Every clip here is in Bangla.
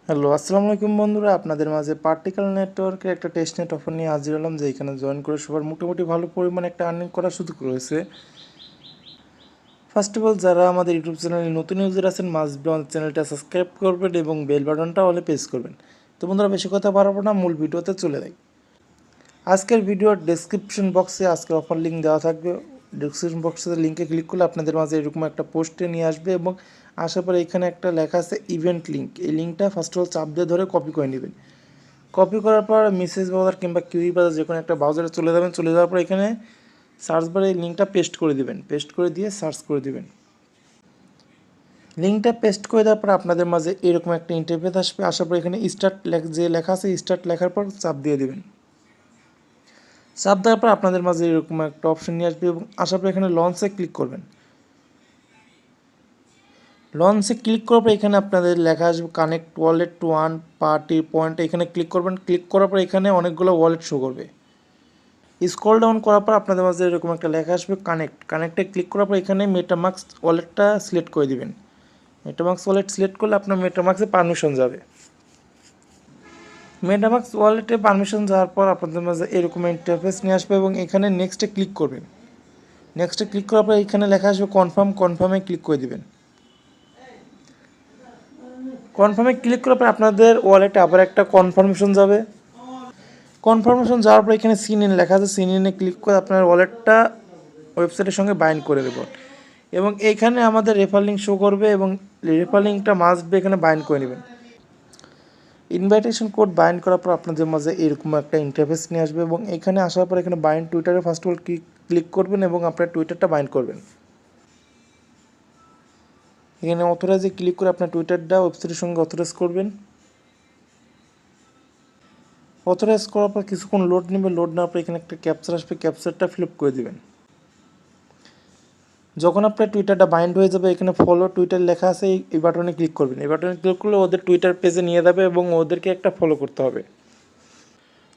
হ্যালো, আসসালামু আলাইকুম বন্ধুরা। আপনাদের মাঝে পার্টিকেল নেটওয়ার্কের একটা টেস্টনেট অফার নিয়ে হাজির হলাম, যে এখানে জয়েন করে সবার মোটামুটি ভালো পরিমাণে একটা আর্নিং করার সুযোগ রয়েছে। ফার্স্ট অফ অল, যারা আমাদের ইউটিউব চ্যানেলে নতুন ইউজার আছেন, মাস্ট বি আমাদের চ্যানেলটা সাবস্ক্রাইব করবেন এবং বেল বাটনটা অলে প্রেস করবেন। তো বন্ধুরা, বেশি কথা বাড়াবো না, মূল ভিডিওতে চলে যাই। আজকের ভিডিওর ডেসক্রিপশন বক্সে আজকের অফার লিঙ্ক দেওয়া থাকবে। ডেসক্রিপশন বক্সের লিঙ্কে ক্লিক করলে আপনাদের মাঝে এরকম একটা পোস্টে নিয়ে আসবে এবং আসার পরে এখানে একটা লেখা আছে ইভেন্ট লিঙ্ক। এই লিঙ্কটা ফার্স্ট অফ অল চাপ দিয়ে ধরে কপি করে নেবেন। কপি করার পর মেসেজ ব্রাউজার কিংবা কিউই ব্রাউজার যে কোনো একটা ব্রাউজারে চলে যাবেন। চলে যাওয়ার পর এখানে সার্চ বারে এই লিঙ্কটা পেস্ট করে দিবেন। পেস্ট করে দিয়ে সার্চ করে দিবেন। লিঙ্কটা পেস্ট করে দেওয়ার পর আপনাদের মাঝে এরকম একটা ইন্টারফেস আসবে। আসার পর এখানে স্টার্ট যে লেখা আছে, স্টার্ট লেখার পর চাপ দিয়ে দিবেন। চাপ দেওয়ার পর আপনাদের মাঝে এরকম একটা অপশন নিয়ে আসবে এবং আসার পর এখানে লঞ্চে ক্লিক করবেন। লঞ্চে ক্লিক করার পর এখানে আপনাদের লেখা আসবে connect wallet to one party point. এখানে ক্লিক করবেন। ক্লিক করার পর এখানে অনেকগুলো ওয়ালেট শো করবে। স্ক্রল ডাউন করার পর আপনাদের মাঝে এরকম একটা লেখা আসবে কানেক্টে ক্লিক করার পর এখানে মেটামাস্ক ওয়ালেটটা সিলেক্ট করে দিবেন। মেটামাস্ক ওয়ালেট সিলেক্ট করলে আপনার মেটামাস্কে পারমিশন যাবে। মেটামাস্ক ওয়ালেটে পারমিশন যাওয়ার পর আপনাদের মাঝে এরকম ইন্টারফেস নিয়ে আসবে এবং এখানে নেক্সটে ক্লিক করবেন। নেক্সটে ক্লিক করার পর এখানে লেখা আসবে কনফার্মে ক্লিক করে দিবেন। কনফার্মে ক্লিক করার পর আপনাদের ওয়ালেটে আবার একটা কনফার্মেশন যাবে। কনফার্মেশন যাওয়ার পর এখানে সিন ইন লেখা আছে, সিন ইনে ক্লিক করে আপনার ওয়ালেটটা ওয়েবসাইটের সঙ্গে বাইন্ড করে দেব এবং এইখানে আমাদের রেফার লিঙ্ক শো করবে এবং রেফার লিঙ্কটা মাস্ট বি এখানে বাইন্ড করে নেবেন। ইনভাইটেশন কোড বাইন্ড করার পর আপনাদের মাঝে এরকম একটা ইন্টারফেস নিয়ে আসবে এবং এখানে আসার পর এখানে বাইন্ড টুইটারে ফার্স্ট অফ অল ক্লিক করবেন এবং আপনার টুইটারটা বাইন্ড করবেন। এখানে অথরাইজে ক্লিক করে আপনার টুইটারটা ওয়েবসাইটের সঙ্গে অথরাইজ করবেন। অথরাইজ করার পর কিছুক্ষণ লোড নেবে। লোড নেওয়ার পর এখানে একটা ক্যাপচার আসবে, ক্যাপচারটা ফিল আপ করে দেবেন। যখন আপনার টুইটারটা বাইন্ড হয়ে যাবে এখানে ফলো টুইটার লেখা আছে, এই বাটনে ক্লিক করবেন। এই বাটনে ক্লিক করলে ওদের টুইটার পেজে নিয়ে যাবে এবং ওদেরকে একটা ফলো করতে হবে।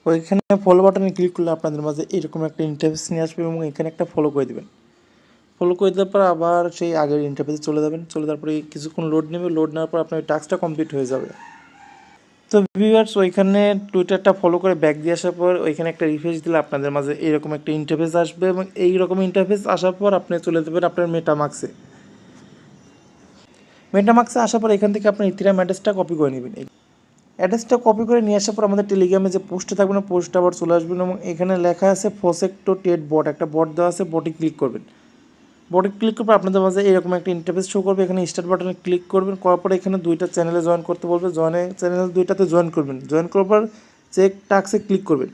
ওইখানে ফলো বাটনে ক্লিক করলে আপনাদের মাঝে এরকম একটা ইন্টারফেস নিয়ে আসবে এবং এখানে একটা ফলো করে দেবেন। ফলো করে দেওয়ার পর আবার সেই আগের ইন্টারফেসে চলে যাবেন। চলে যাওয়ার পরে কিছুক্ষণ লোড নেবে। লোড নেওয়ার পর আপনার টাস্কটা কমপ্লিট হয়ে যাবে। তো ভিউয়ার্স, ওইখানে টুইটারটা ফলো করে ব্যাক দিয়ে আসার পর ওইখানে একটা রিফ্রেশ দিলে আপনাদের মাঝে এরকম একটা ইন্টারফেস আসবে এবং এই রকম ইন্টারফেস আসার পর আপনি চলে যাবেন আপনার মেটামাস্কে। মেটামাস্কে আসার পর এখান থেকে আপনার ইথিরিয়াম অ্যাড্রেসটা কপি করে নেবেন। অ্যাড্রেসটা কপি করে নিয়ে আসার পর আমাদের টেলিগ্রামে যে পোস্টে থাকবে না, পোস্টটা আবার চলে আসবেন এবং এখানে লেখা আছে ফসেক্টো টেট বট, একটা বট দেওয়া আছে, বটে ক্লিক করবেন। বটে ক্লিক করার পর আপনাদের মাঝে এরকম একটা ইন্টারফেস শো করবে। এখানে স্টার্ট বাটনে ক্লিক করবেন। করার পরে এখানে দুইটা চ্যানেলে জয়েন করতে বলবে। চ্যানেল দুইটাতে জয়েন করবেন। জয়েন করার পর চেক টাস্কে ক্লিক করবেন।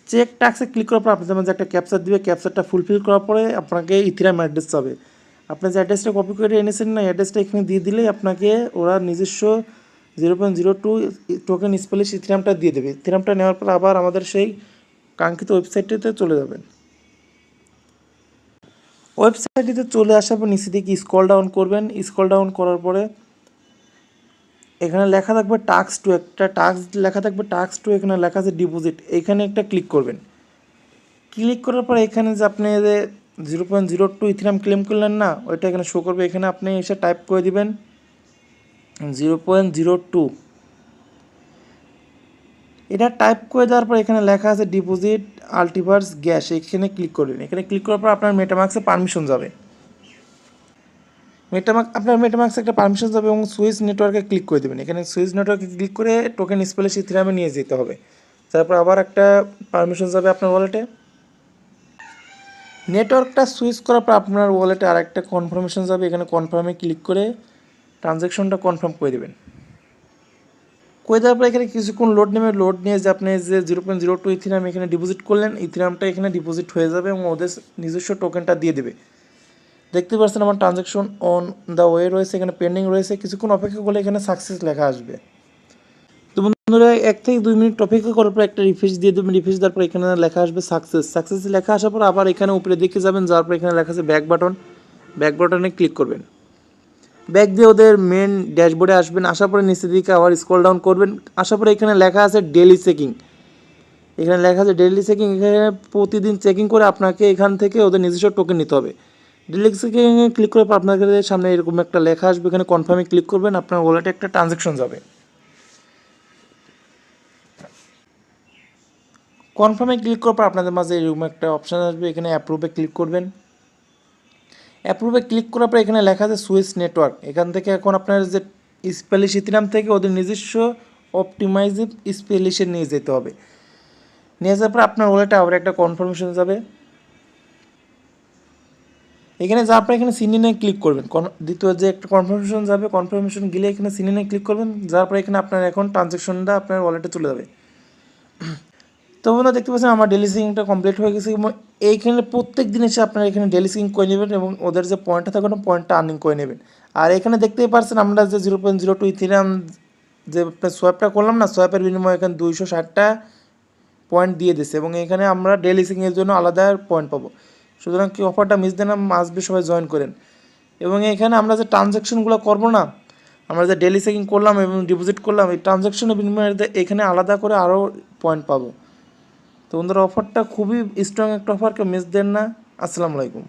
চেক টাস্কে ক্লিক করার পর আপনাদের মাঝে একটা ক্যাপচার দিবে। ক্যাপচারটা ফুলফিল করার পরে আপনাকে ইথিরিয়াম অ্যাড্রেস চাবে। আপনি যে অ্যাড্রেসটা কপি করে এনেছেন না, অ্যাড্রেসটা এখানে দিয়ে দিলেই আপনাকে ওরা নিজস্ব 0.02 টোকেন স্পেলিশ ইথিরিয়ামটা দিয়ে দেবে। ইথিরিয়ামটা নেওয়ার পর আবার আমাদের সেই কাঙ্ক্ষিত ওয়েবসাইটটিতে চলে যাবেন। ওয়েবসাইটটিতে চলে আসার পর নিচে দিকে স্ক্রল ডাউন করবেন। স্ক্রল ডাউন করার পরে এখানে লেখা থাকবে টাস্ক টু, একটা টাস্ক লেখা থাকবে টাস্ক টু, এখানে লেখা আছে ডিপোজিট, এখানে একটা ক্লিক করবেন। ক্লিক করার পর এখানে যে আপনি যে 0.02 ইথিরিয়াম ক্লেম করলেন না, ওইটা এখানে শো করবে। এখানে আপনি এসে টাইপ করে দিবেন 0.02। এটা টাইপ করে দেওয়ার পর এখানে লেখা আছে ডিপোজিট আল্টিভার্স গ্যাস, এখানে ক্লিক করবেন। এখানে ক্লিক করার পর আপনার মেটামাস্কে পারমিশন যাবে। আপনার মেটামাস্কে একটা পারমিশন যাবে এবং সুইচ নেটওয়ার্কে ক্লিক করে দেবেন। এখানে সুইচ নেটওয়ার্কে ক্লিক করে টোকেন স্পেলিশ ইথিরিয়ামে নিয়ে যেতে হবে। তারপর আবার একটা পারমিশন যাবে আপনার ওয়ালেটে। নেটওয়ার্কটা সুইচ করার পর আপনার ওয়ালেটে আর একটা কনফার্মেশন যাবে। এখানে কনফার্মে ক্লিক করে ট্রানজ্যাকশনটা কনফার্ম করে দেবেন। করে দেওয়ার পর এখানে কিছুক্ষণ লোড নেবে। লোড নিয়ে যে আপনি যে 0.02 ইথিরিয়াম এখানে ডিপোজিট করলেন, ইথিরিয়ামটা এখানে ডিপোজিট হয়ে যাবে এবং ওদের নিজস্ব টোকেনটা দিয়ে দেবে। দেখতে পাচ্ছেন আমার ট্রানজ্যাকশন অন দ্য ওয়ে রয়েছে, এখানে পেন্ডিং রয়েছে। কিছুক্ষণ অপেক্ষা করলে এখানে সাকসেস লেখা আসবে। তো বন্ধুরা, 1 থেকে 2 মিনিট অপেক্ষা করার পর একটা রিফ্রেশ দিয়ে দেবেন। রিফ্রেশ দেওয়ার পর এখানে লেখা আসবে সাকসেস লেখা আসার পর আবার এখানে উপরে দিকে যাবেন। যাওয়ার পর এখানে লেখা আছে ব্যাক বাটনে ক্লিক করবেন। ব্যাক দিয়ে ওদের মেন ড্যাশবোর্ডে আসবেন। আসার পরে নিচের দিকে আবার স্ক্রল ডাউন করবেন। আসার পরে এখানে লেখা আছে ডেইলি চেকিং, এখানে লেখা আছে ডেইলি চেকিং। এখানে প্রতিদিন চেকিং করে আপনাকে এখান থেকে ওদের নিজস্ব টোকেন নিতে হবে। ডেইলি চেকিংয়ে ক্লিক করার পর আপনাদের সামনে এরকম একটা লেখা আসবে। এখানে কনফার্মে ক্লিক করবেন। আপনার ওয়ালেটে একটা ট্রানজ্যাকশন যাবে। কনফার্মে ক্লিক করার পর আপনাদের মাঝে এরকম একটা অপশান আসবে, এখানে অ্যাপ্রুভে ক্লিক করবেন। অ্যাপ্রুভে ক্লিক করার পর এখানে লেখা আছে সুইচ নেটওয়ার্ক। এখান থেকে এখন আপনার যে স্পেলিশ ইথিরাম থেকে ওদের নিজস্ব অপটিমাইজড স্পেলিশে নিয়ে যেতে হবে। নিয়ে যাওয়ার পর আপনার ওয়ালেটে আবার একটা কনফার্মেশন যাবে। এখানে যাওয়ার পর এখানে সিন ইনে ক্লিক করবেন। দ্বিতীয় যে একটা কনফার্মেশন যাবে, কনফার্মেশন গেলে এখানে সিন ইনে ক্লিক করবেন। যাওয়ার পর এখানে আপনার এখন ট্রানজ্যাকশনটা আপনার ওয়ালেটে চলে যাবে। তো বন্ধুরা দেখতে পাচ্ছেন আমার ডেলি সিঙ্কটা কমপ্লিট হয়ে গেছে এবং এইখানে প্রত্যেক দিন এসে আপনারা এখানে ডেলি সিঙ্ক করে নেবেন এবং ওদের যে পয়েন্টটা থাকবে না পয়েন্টটা আর্নিং করে নেবেন। আর এখানে দেখতেই পাচ্ছেন আমরা যে 0.02 ইথিরিয়াম যে সোয়াপটা করলাম না, সোয়াপের বিনিময়ে এখানে 260টা পয়েন্ট দিয়ে দিচ্ছে এবং এখানে আমরা ডেলি সিঙ্কের জন্য আলাদা পয়েন্ট পাবো। সুতরাং কি অফারটা মিস দেন না, মাসবে সবাই জয়েন করেন। এবং এখানে আমরা যে ট্রানজ্যাকশনগুলো করবো না, আমরা যে ডেলি চেকিং করলাম এবং ডিপোজিট করলাম, এই ট্রানজ্যাকশনের বিনিময়ে এখানে আলাদা করে আরও পয়েন্ট পাবো। তো বন্ধুরা অফারটা খুবই স্ট্রং একটা অফার, কেউ মিস দেন না। আসসালামু আলাইকুম।